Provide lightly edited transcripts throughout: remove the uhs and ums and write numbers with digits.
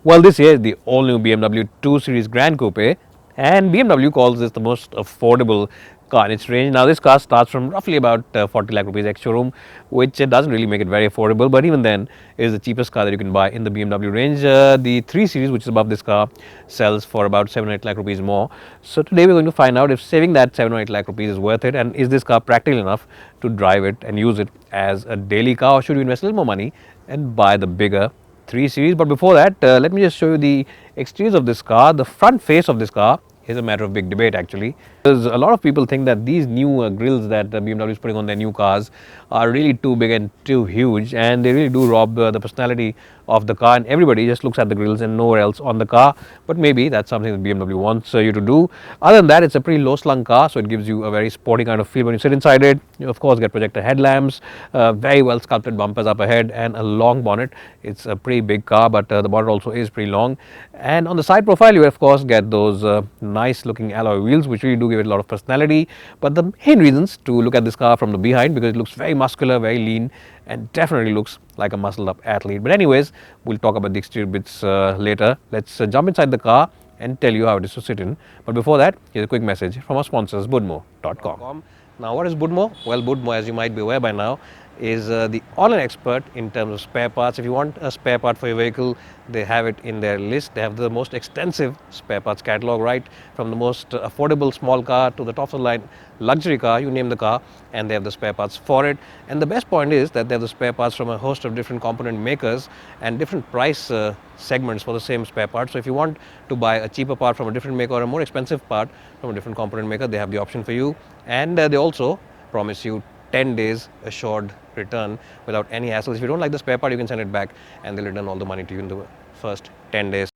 Well, this here is the all-new BMW 2 Series Grand Coupe, and BMW calls this the most affordable car in its range. Now, this car starts from roughly about 40 lakh rupees ex-showroom, which doesn't really make it very affordable, but even then, it is the cheapest car that you can buy in the BMW range. The 3 Series, which is above this car, sells for about 7 or 8 lakh rupees more. So, today we're going to find out if saving that 7 or 8 lakh rupees is worth it, and is this car practical enough to drive it and use it as a daily car, or should you invest a little more money and buy the bigger 3 Series. But before that, let me just show you the exteriors of this car. The front face of this car is a matter of big debate actually. Because a lot of people think that these new grills that BMW is putting on their new cars are really too big and too huge, and they really do rob the personality of the car, and everybody just looks at the grills and nowhere else on the car. But maybe that's something that BMW wants you to do. Other than that, it's a pretty low slung car, so it gives you a very sporty kind of feel when you sit inside it. You of course get projector headlamps, very well sculpted bumpers up ahead, and a long bonnet. It's a pretty big car, but the bonnet also is pretty long. And on the side profile, you of course get those nice looking alloy wheels, which really do give it a lot of personality. But the main reasons to look at this car from the behind, because it looks very muscular, very lean, and definitely looks like a muscled up athlete. But anyways, we'll talk about the exterior bits later. Let's jump inside the car and tell you how it is to sit in. But before that, here's a quick message from our sponsors, Budmo.com. Now, what is Budmo? Well, Budmo, as you might be aware by now, is the online expert in terms of spare parts. If you want a spare part for your vehicle, they have it in their list. They have the most extensive spare parts catalog, right from the most affordable small car to the top of the line luxury car, you name the car, and they have the spare parts for it. And the best point is that they have the spare parts from a host of different component makers and different price segments for the same spare part. So if you want to buy a cheaper part from a different maker or a more expensive part from a different component maker, they have the option for you. And they also promise you 10 days assured return without any hassles. If you don't like the spare part, you can send it back and they'll return all the money to you in the first 10 days.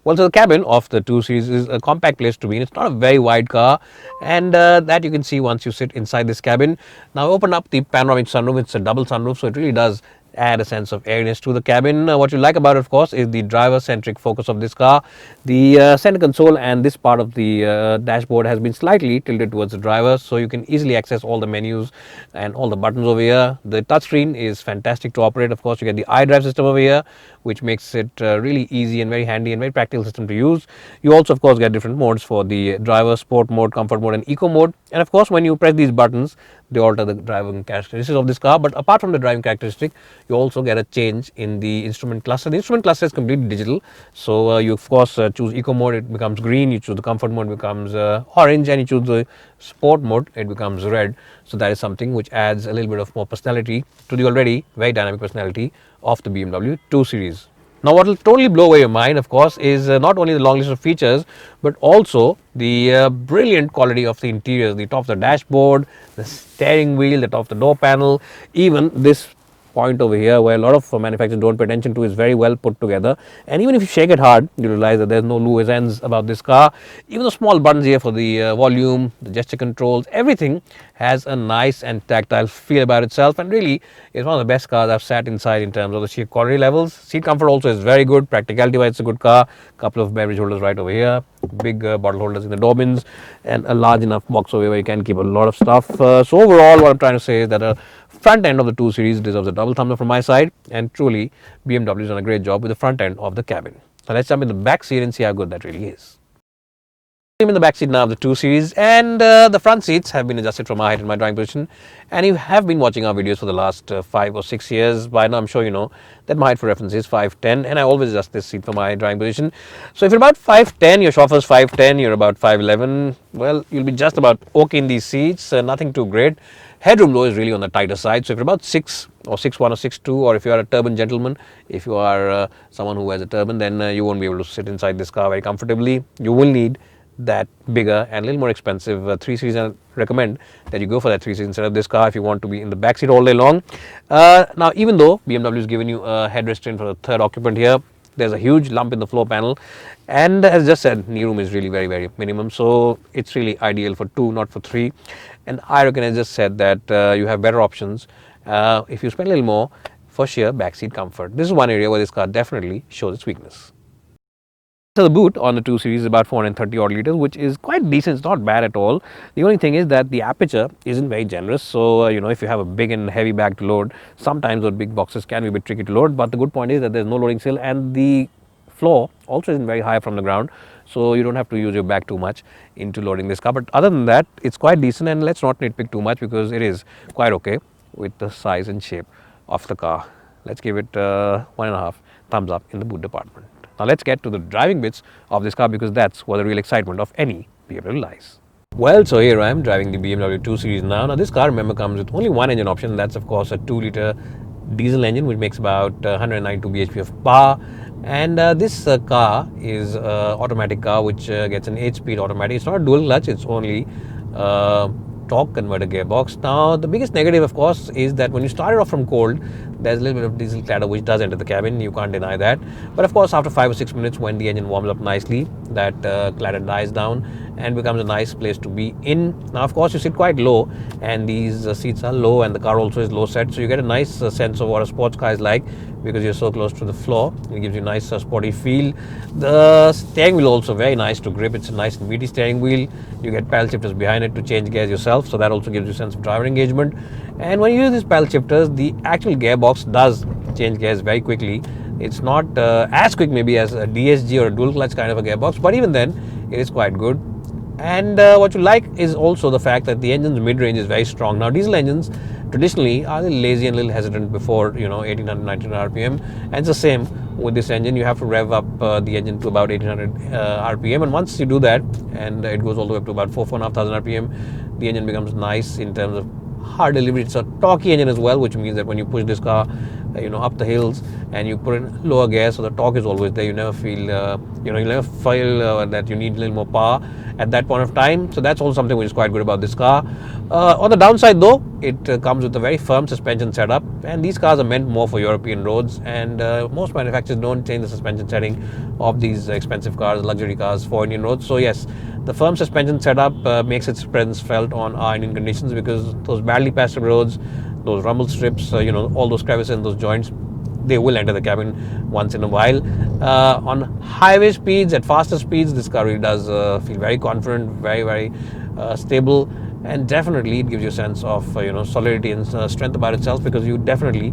Well, so the cabin of the 2 Series is a compact place to be in. It's not a very wide car, and that you can see once you sit inside this cabin. Now open up the panoramic sunroof. It's a double sunroof, so it really does add a sense of airiness to the cabin. What you like about it, of course, is the driver-centric focus of this car. The center console and this part of the dashboard has been slightly tilted towards the driver, so you can easily access all the menus and all the buttons over here. The touchscreen is fantastic to operate. Of course, you get the iDrive system over here, which makes it really easy and very handy and very practical system to use. You also, of course, get different modes for the driver, sport mode, comfort mode, and eco mode. And of course, when you press these buttons, they alter the driving characteristics of this car. But apart from the driving characteristic, you also get a change in the instrument cluster. The instrument cluster is completely digital, so you of course choose eco mode, it becomes green. You choose the comfort mode, it becomes orange, and you choose the sport mode, it becomes red. So that is something which adds a little bit of more personality to the already very dynamic personality of the BMW 2 Series. Now, what will totally blow away your mind, of course, is not only the long list of features, but also the brilliant quality of the interiors, the top of the dashboard, the steering wheel, the top of the door panel, even this point over here where a lot of manufacturers don't pay attention to is very well put together. And even if you shake it hard, you realize that there's no loose ends about this car. Even the small buttons here for the volume, the gesture controls, everything has a nice and tactile feel about itself, and really is one of the best cars I've sat inside in terms of the seat quality levels. Seat comfort also is very good. Practicality wise, it's a good car. Couple of beverage holders right over here, big bottle holders in the door bins, and a large enough box over here where you can keep a lot of stuff. So overall, what I'm trying to say is that a front end of the 2 Series deserves a double thumbs up from my side, and truly BMW has done a great job with the front end of the cabin. So let's jump in the back seat and see how good that really is. I'm in the back seat now of the 2 Series, and the front seats have been adjusted from my height and my driving position. And you have been watching our videos for the last 5 or 6 years. By now I'm sure you know that my height for reference is 5'10", and I always adjust this seat for my driving position. So if you're about 5'10", your chauffeur's 5'10", you're about 5'11", well, you'll be just about okay in these seats, nothing too great. Headroom though is really on the tighter side. So if you're about 6 or 6'1" or 6'2", or if you are a turban gentleman, if you are someone who wears a turban, then you won't be able to sit inside this car very comfortably. You will need that bigger and a little more expensive 3 Series. I recommend that you go for that 3 Series instead of this car if you want to be in the back seat all day long. Now, even though BMW has given you a head restraint for the third occupant here, there's a huge lump in the floor panel, and as just said, knee room is really very, very minimum, so it's really ideal for 2, not for 3. And I reckon, as just said, that you have better options if you spend a little more for sheer backseat comfort. This is one area where this car definitely shows its weakness. So the boot on the 2 Series is about 430 odd liters, which is quite decent. It's not bad at all. The only thing is that the aperture isn't very generous. So, you know, if you have a big and heavy bag to load, sometimes those big boxes can be a bit tricky to load. But the good point is that there's no loading sill, and the floor also isn't very high from the ground, so you don't have to use your back too much into loading this car. But other than that, it's quite decent, and let's not nitpick too much because it is quite okay with the size and shape of the car. Let's give it 1.5 thumbs up in the boot department. Now let's get to the driving bits of this car because that's where the real excitement of any BMW lies. Well, so here I am driving the BMW 2 Series now. Now this car, remember, comes with only one engine option. That's of course a 2-liter diesel engine which makes about 192 bhp of power. And this car is automatic car which gets an 8-speed automatic. It's not a dual clutch, it's only torque converter gearbox. Now the biggest negative of course is that when you start it off from cold, there's a little bit of diesel clatter which does enter the cabin, you can't deny that. But of course after 5 or 6 minutes, when the engine warms up nicely, that clatter dies down and becomes a nice place to be in. Now of course you sit quite low, and these seats are low, and the car also is low set, so you get a nice sense of what a sports car is like because you're so close to the floor. It gives you a nice sporty feel. The steering wheel also very nice to grip. It's a nice meaty steering wheel. You get paddle shifters behind it to change gears yourself, so that also gives you a sense of driver engagement. And when you use these paddle shifters, the actual gearbox does change gears very quickly. It's not as quick maybe as a DSG or a dual clutch kind of a gearbox, but even then it is quite good. And what you like is also the fact that the engine's mid-range is very strong. Now diesel engines traditionally are a little lazy and a little hesitant before 1800, 1900 RPM, and it's the same with this engine. You have to rev up the engine to about 1800 RPM, and once you do that, and it goes all the way up to about 4,500 RPM, the engine becomes nice in terms of hard delivery. It's a torquey engine as well, which means that when you push this car up the hills and you put in lower gear, so the torque is always there. You never feel that you need a little more power at that point of time. So that's also something which is quite good about this car. On the downside though, it comes with a very firm suspension setup, and these cars are meant more for European roads, and most manufacturers don't change the suspension setting of these expensive cars, luxury cars, for Indian roads. So yes, the firm suspension setup makes its presence felt on our Indian conditions, because those badly pastured roads, those rumble strips, all those crevices and those joints, they will enter the cabin once in a while. On highway speeds, at faster speeds, this car really does feel very confident, very, very stable, and definitely it gives you a sense of solidity and strength about itself, because you definitely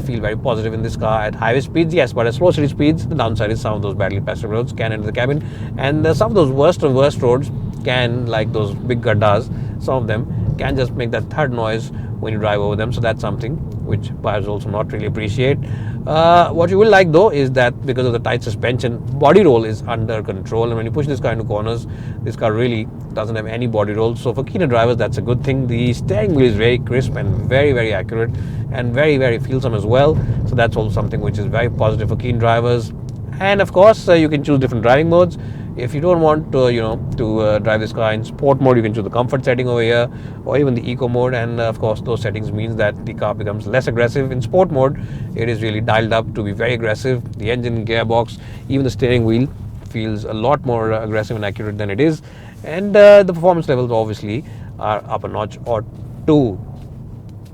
feel very positive in this car at highway speeds. Yes, but at slow city speeds, the downside is some of those badly pastured roads can enter the cabin, and some of those worst of worst roads can, like those big gaddas, some of them can just make that thud noise when you drive over them. So that's something which buyers also not really appreciate. What you will like though is that because of the tight suspension, body roll is under control, and when you push this car into corners, this car really doesn't have any body roll. So for keener drivers, that's a good thing. The steering wheel is very crisp and very, very accurate, and very, very feelsome as well. So that's also something which is very positive for keen drivers. And of course you can choose different driving modes. If you don't want to drive this car in sport mode, you can choose the comfort setting over here, or even the eco mode, and of course those settings means that the car becomes less aggressive. In sport mode, it is really dialed up to be very aggressive. The engine, gearbox, even the steering wheel feels a lot more aggressive and accurate than it is, and the performance levels obviously are up a notch or two.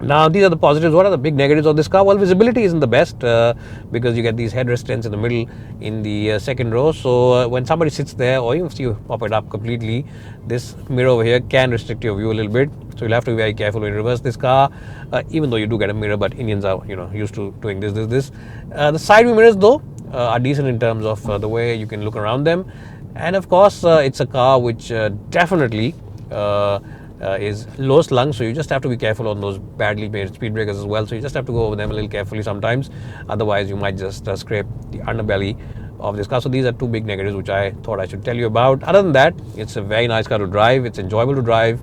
Now these are the positives. What are the big negatives of this car? Well, visibility isn't the best because you get these head restraints in the middle in the second row. So when somebody sits there, or even if you pop it up completely, this mirror over here can restrict your view a little bit. So you'll have to be very careful when you reverse this car, even though you do get a mirror, but Indians are used to doing this. The side view mirrors though are decent in terms of the way you can look around them, and of course it's a car which definitely is low slung, so you just have to be careful on those badly made speed breakers as well. So you just have to go over them a little carefully sometimes, otherwise you might just scrape the underbelly of this car. So these are two big negatives which I thought I should tell you about. Other than that, it's a very nice car to drive. It's enjoyable to drive,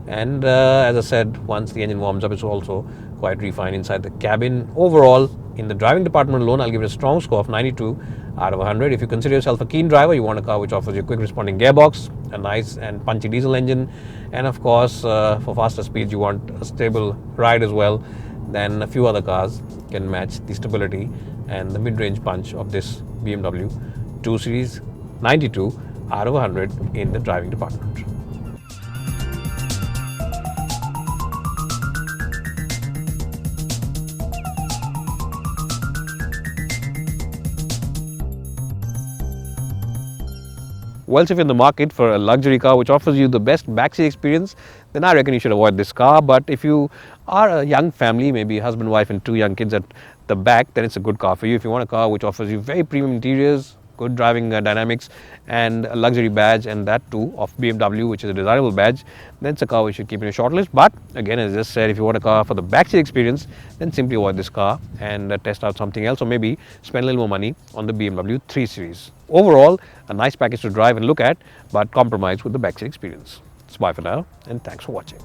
and as I said, once the engine warms up, it's also quite refined inside the cabin. Overall, in the driving department alone, I'll give it a strong score of 92 out of 100. If you consider yourself a keen driver, you want a car which offers you a quick responding gearbox, a nice and punchy diesel engine, and of course for faster speeds you want a stable ride as well, then a few other cars can match the stability and the mid-range punch of this BMW 2 Series. 92 out of 100 in the driving department. Well, so if you're in the market for a luxury car which offers you the best backseat experience, then I reckon you should avoid this car. But if you are a young family, maybe husband, wife and two young kids at the back, then it's a good car for you. If you want a car which offers you very premium interiors, good driving dynamics and a luxury badge, and that too of BMW, which is a desirable badge, then it's a car we should keep in your shortlist. But again, as I just said, if you want a car for the backseat experience, then simply avoid this car and test out something else, or maybe spend a little more money on the BMW 3 Series. Overall, a nice package to drive and look at, but compromise with the backseat experience. So bye for now, and thanks for watching.